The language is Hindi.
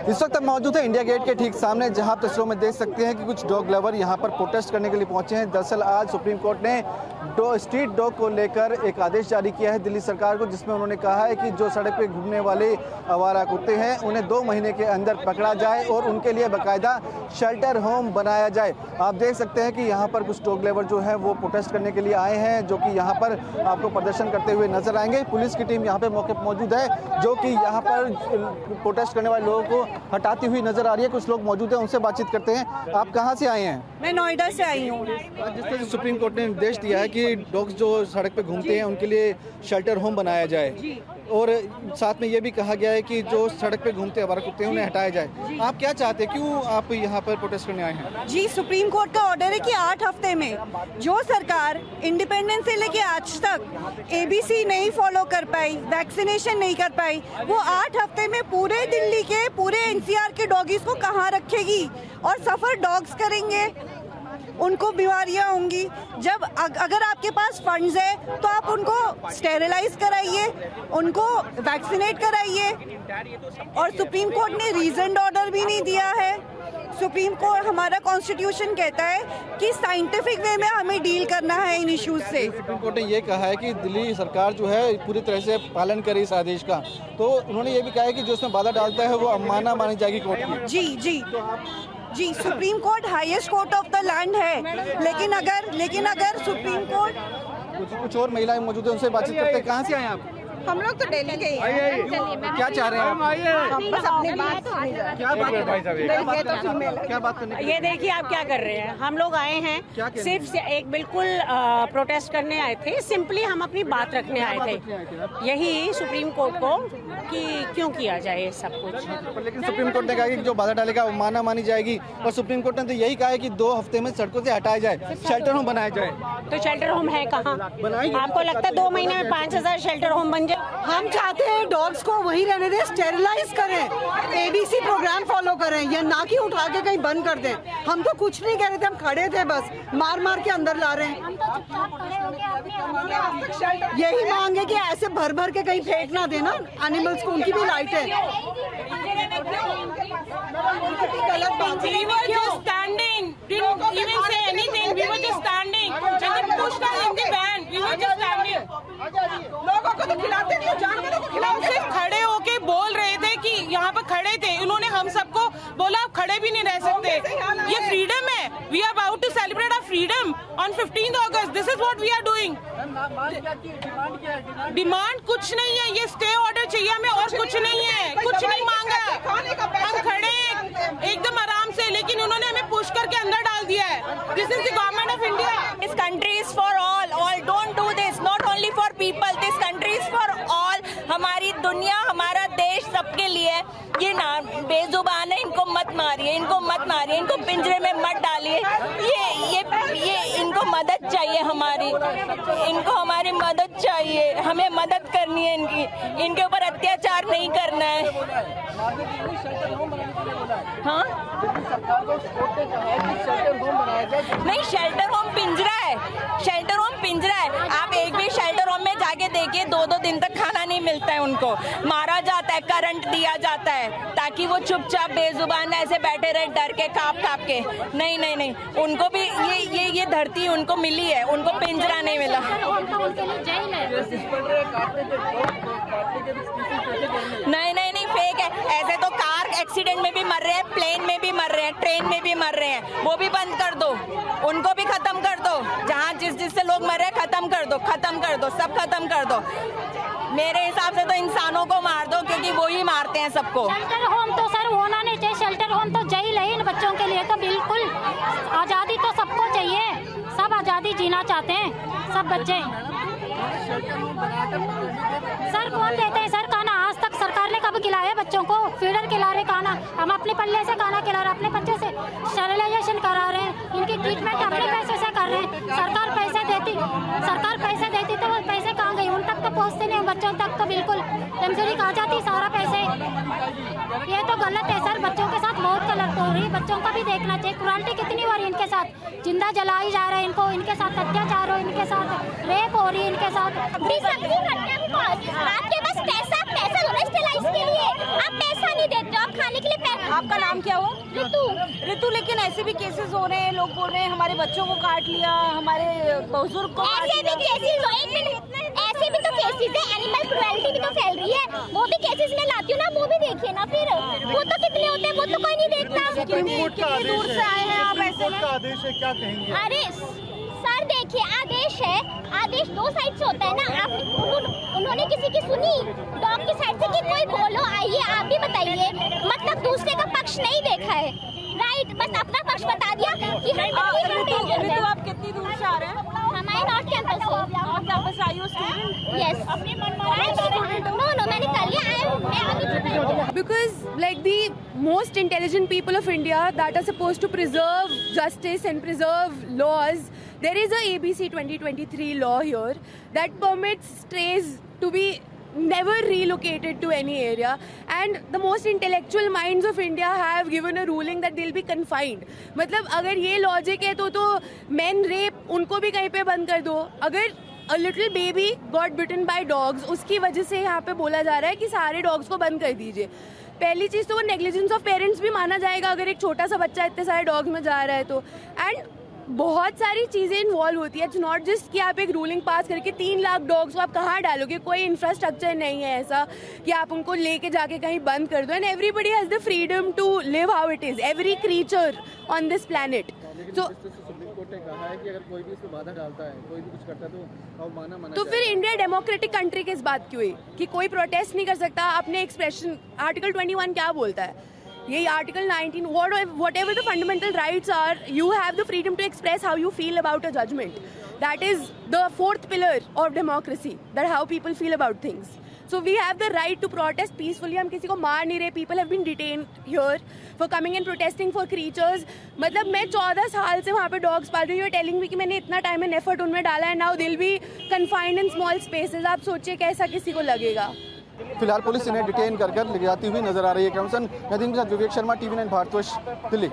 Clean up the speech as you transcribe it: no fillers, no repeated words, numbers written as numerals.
इस वक्त हम मौजूद है इंडिया गेट के ठीक सामने, जहां तस्वीरों में देख सकते हैं कि कुछ डॉग लवर यहां पर प्रोटेस्ट करने के लिए पहुंचे हैं। दरअसल आज सुप्रीम कोर्ट ने स्ट्रीट डॉग को लेकर एक आदेश जारी किया है दिल्ली सरकार को, जिसमें उन्होंने कहा है कि जो सड़क पे घूमने वाले आवारा कुत्ते हैं उन्हें 2 महीने के अंदर पकड़ा जाए और उनके लिए बाकायदा शेल्टर होम बनाया जाए। आप देख सकते हैं कि यहाँ पर कुछ डॉग लवर जो है वो प्रोटेस्ट करने के लिए आए हैं, जो कि यहाँ पर आपको प्रदर्शन करते हुए नजर आएंगे। पुलिस की टीम यहाँ पे मौके पर मौजूद है, जो कि यहाँ पर प्रोटेस्ट करने वाले लोगों को हटाती हुई नजर आ रही है। कुछ लोग मौजूद हैं, उनसे बातचीत करते हैं। आप कहाँ से आए हैं? मैं नोएडा से आई हूँ। जिस तरह से सुप्रीम कोर्ट ने निर्देश दिया है कि डॉग्स जो सड़क पे घूमते हैं उनके लिए शेल्टर होम बनाया जाए, और साथ में ये भी कहा गया है कि जो सड़क पे घूमते आवारा कुत्ते हैं उन्हें हटाया जाए। आप क्या चाहते हैं, क्यों आप यहाँ पर प्रोटेस्ट करने आए हैं? जी, सुप्रीम कोर्ट का ऑर्डर है कि 8 हफ्ते में जो सरकार इंडिपेंडेंस से लेके आज तक एबीसी नहीं फॉलो कर पाई, वैक्सीनेशन नहीं कर पाई, वो 8 हफ्ते में पूरे दिल्ली के पूरे एनसीआर के डॉगीज को कहाँ रखेगी? और सफर डॉग्स करेंगे, उनको बीमारियां होंगी। जब अगर आपके पास फंड्स है तो आप उनको स्टेरिलाइज कराइए, उनको वैक्सीनेट कराइए। और सुप्रीम कोर्ट ने रीजन ऑर्डर भी नहीं दिया है। सुप्रीम कोर्ट, हमारा कॉन्स्टिट्यूशन कहता है कि साइंटिफिक वे में हमें डील करना है इन इश्यूज से। सुप्रीम कोर्ट ने ये कहा है कि दिल्ली सरकार जो है पूरी तरह से पालन करे इस आदेश का, तो उन्होंने ये भी कहा है कि जो उसमें बाधा डालता है वो अवमानना मानी जाएगी कोर्ट की। जी, supreme court highest court of the land है, लेकिन अगर सुप्रीम कोर्ट कुछ और महिलाएं मौजूद है, उनसे बातचीत करते हैं। कहाँ से आए आप? हम लोग तो दिल्ली के ही हैं। क्या चाह रहे हैं? हम बस अपनी बात क्या बात करने? ये देखिए आप क्या कर रहे हैं। हम लोग आए हैं सिर्फ एक बिल्कुल प्रोटेस्ट करने आए थे। सिंपली हम अपनी बात रखने आए थे, यही सुप्रीम कोर्ट को कि क्यों किया जाए सब कुछ। लेकिन सुप्रीम कोर्ट ने कहा कि जो बाधा डालेगा वो माना मानी जाएगी, और सुप्रीम कोर्ट ने तो यही कहा है कि 2 हफ्ते में सड़कों से हटाया जाए, शेल्टर होम बनाया जाए। तो शेल्टर होम है कहाँ? आपको लगता है 2 महीने में 5000 शेल्टर होम बन जाए? हम चाहते हैं डॉग्स को वहीं रहने दें, स्टेरिलाइज करें, एबीसी प्रोग्राम फॉलो करें, या ना कि उठा के कहीं बंद कर दें। हम तो कुछ नहीं कह रहे थे, हम खड़े थे, बस मार मार के अंदर ला रहे हैं। यही मांग है कि ऐसे भर भर के कहीं फेंक ना देना एनिमल्स को, उनकी भी राइट है। गलत बात लोगों को तो खिलाते नहीं, जानवरों को खिलाते। हम सिर्फ खड़े होके बोल रहे थे कि यहाँ पे खड़े थे, उन्होंने हम सबको बोला आप खड़े भी नहीं रह सकते। ये फ्रीडम है। We are about to celebrate our freedom on 15 August. This is what we are doing. Demand कुछ नहीं है, ये स्टे ऑर्डर चाहिए हमें, और कुछ नहीं है, कुछ नहीं मांगा। हम खड़े एकदम आराम से, लेकिन उन्होंने हमें पुश करके अंदर डाल दिया है। This is the government of India. This country is for all don't do this, not only for people, this country is for all. हमारी दुनिया, हमारा देश सबके लिए। ये ना बेजुबान है, इनको मत मारिए, इनको पिंजरे में मत डालिए। ये इनको मदद चाहिए, इनको हमारी मदद चाहिए, हमें मदद करनी है इनके ऊपर अत्याचार नहीं करना है। हाँ, नहीं, शेल्टर होम पिंजरा है, शेल्टर होम पिंजरा है। आप एक भी शेल्टर होम में जाके देखिए, 2-2 दिन तक खाना नहीं मिलता है उनको, मारा जाता है, करंट दिया जाता है, ताकि वो चुपचाप बेजुबान ऐसे बैठे रहे, डर के काप के। नहीं, उनको भी ये धरती उनको मिली है, उनको पिंजरा नहीं मिला। नहीं, फेक है। ऐसे तो कार एक्सीडेंट में भी मर रहे हैं, प्लेन में भी मर रहे हैं, ट्रेन में भी मर रहे हैं। वो भी बंद कर दो, उनको भी खत्म कर दो। जहाँ जिससे लोग मर रहे हैं खत्म कर दो, सब खत्म कर दो। मेरे हिसाब से तो इंसानों को मार दो, क्योंकि वो ही मारते हैं सबको। शेल्टर होम तो सर होना नहीं चाहिए, शेल्टर होम तो जेल है इन बच्चों के लिए। तो बिल्कुल आज़ादी तो सबको चाहिए, सब आज़ादी जीना चाहते हैं सब बच्चे। सर कौन देते हैं सर खाना? आज तक सरकार ने कब खिलाया बच्चों को? फीडर खिला रहे खाना, हम अपने पल्ले से खाना खिला रहे, अपने बच्चे से स्टेरिलाइजेशन करा रहे हैं, इनकी ट्रीटमेंट अपने पैसे से कर रहे हैं। सरकार पैसे देती तो वो पैसे कहाँ गए? उन तक तो पहुँचते नहीं, बच्चों तक तो बिल्कुल एमसीडी कहा जाती सारा पैसे। ये तो गलत है सर, बच्चों के साथ बहुत गलत हो रही है। बच्चों का भी देखना चाहिए, क्रूरल्टी कितनी हो रही है इनके साथ, जिंदा जलाई जा रहा है इनको, इनके साथ अत्याचार हो, इनके साथ रेप हो रही है, इनके साथ। आपके पास पैसा दो ना स्टेलाइज के लिए, आप पैसा नहीं देते, आप खाने के लिए आपका नाम क्या हुआ? ऋतु। ऋतु, लेकिन ऐसे भी केसेस हो रहे हैं, लोग बोल रहे हैं हमारे बच्चों को काट लिया, हमारे बुजुर्ग को काट ऐसे भी लिया। ऐसे भी तो केसेस है, एनिमल क्रुएल्टी भी तो फैल रही है, वो भी केसेस में लाती हूँ ना, वो भी देखिए ना, फिर वो तो कितने होते हैं वो तो कोई नहीं देखता। कितनी दूर से आए हैं आप ऐसे में? आदेश है, क्या कहेंगे? अरे सर देखिए, आदेश है, आदेश दो साइड से होता है ना। आप उन्होंने किसी की सुनी डॉग की साइड से कि कोई बोलो, आइए आप भी बताइए, मतलब दूसरे का पक्ष नहीं देखा है, राइट, बस अपना पक्ष बता दिया कि ऋतु, आप कितनी दूर से आ रहे हैं? हमारे नॉर्थ कैंपस से। नॉर्थ कैंपस आई हो स्टूडेंट? यस, नो मैंने कर लिया, Because like the most intelligent people of India that are supposed to preserve justice and preserve laws, there is a ABC 2023 law here that permits strays to be never relocated to any area, and the most intellectual minds of India have given a ruling that they'll be confined. मतलब अगर ये लॉजिक है तो men rape उनको भी कहीं पे बंद कर दो। अगर A little baby got bitten by dogs, उसकी वजह से यहाँ पे बोला जा रहा है कि सारे डॉग्स को बंद कर दीजिए। पहली चीज़ तो वो नेग्लिजेंस ऑफ पेरेंट्स भी माना जाएगा अगर एक छोटा सा बच्चा इतने सारे डॉग्स में जा रहा है तो। एंड बहुत सारी चीज़ें इन्वॉल्व होती है, इट्स नॉट जस्ट कि आप एक रूलिंग पास करके 3 लाख डॉग्स को आप कहाँ डालोगे, कोई इंफ्रास्ट्रक्चर नहीं है ऐसा कि आप उनको लेके जाके कहीं बंद कर दो। And everybody has the freedom to live how it is, every creature on this planet. So supreme court ने कहा है कि अगर कोई भी इसमें बाधा डालता है, कोई भी कुछ करता है तो माना तो फिर इंडिया डेमोक्रेटिक कंट्री किस बात की हुई कि कोई प्रोटेस्ट नहीं कर सकता अपने एक्सप्रेशन? आर्टिकल 21 क्या बोलता है? यही article 19, whatever the fundamental rights are, you have the freedom to express how you feel about a judgment. That is the 4th pillar of democracy, that how people feel about things. So we have the right to protest peacefully. हम किसी को मार नहीं रहे. People have been detained here for coming and protesting for creatures. मतलब मैं 14 साल से वहाँ पे डॉग्स पाल रही हूँ. You're telling me कि मैंने इतना टाइम एंड एफर्ट उनमें डाला है, now they'll be confined in small spaces. आप सोचिए कैसा किसी को लगेगा. फिलहाल पुलिस इन्हें डिटेन कर ले जाती हुई नजर आ रही है। क्रमशन नदीम के साथ विवेक शर्मा, TV9 भारतवर्ष, दिल्ली।